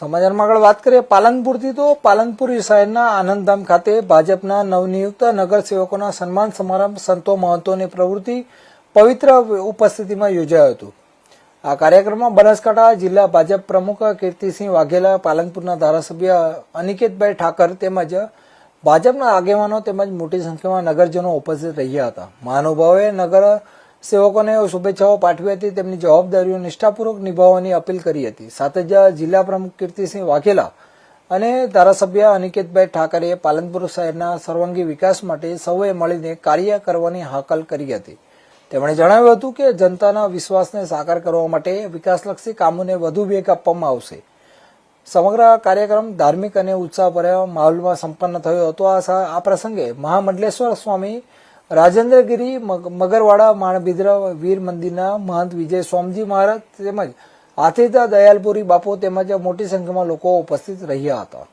સમાચારમાં આગળ વાત કરીએ પાલનપુરથી તો પાલનપુર શહેરના આનંદધામ ખાતે ભાજપના નવનિયુક્ત નગરસેવકોના સન્માન સમારંભ સંતો મહંતોની પ્રવૃત્તિ પવિત્ર ઉપસ્થિતિમાં યોજાયો હતો। આ કાર્યક્રમમાં બનાસકાંઠા જિલ્લા ભાજપ પ્રમુખ કીર્તિસિંહ વાઘેલા, પાલનપુરના ધારાસભ્ય અનિકેતભાઈ ઠાકર તેમજ ભાજપના આગેવાનો તેમજ મોટી સંખ્યામાં નગરજનો ઉપસ્થિત રહ્યા હતા। મહાનુભાવોએ નગર સેવકોને શુભેચ્છાઓ પાઠવી હતી, તેમની જવાબદારીઓ નિષ્ઠાપૂર્વક નિભાવવાની અપીલ કરી હતી। સાથે જ જિલ્લા પ્રમુખ કીર્તિસિંહ વાઘેલા અને ધારાસભ્ય અનિકેતભાઈ ઠાકરે પાલનપુર શહેરના સર્વાંગી વિકાસ માટે સૌએ મળીને કાર્ય કરવાની હાકલ કરી હતી। તેમણે જણાવ્યું હતું કે જનતાના વિશ્વાસને સાકાર કરવા માટે વિકાસલક્ષી કામોને વધુ વેગ આપવામાં આવશે। સમગ્ર કાર્યક્રમ ધાર્મિક અને ઉત્સાહભર્યા માહોલમાં સંપન્ન થયો હતો। આ પ્રસંગે મહામંડલેશ્વર સ્વામી રાજેન્દ્રગીરી મગરવાડા માણબીદ્ર વીર મંદિરના મહંત વિજય સ્વામીજી મહારાજ તેમજ હાથીદા દયાલપુરી બાપુ તેમજ મોટી સંખ્યામાં લોકો ઉપસ્થિત રહ્યા હતા।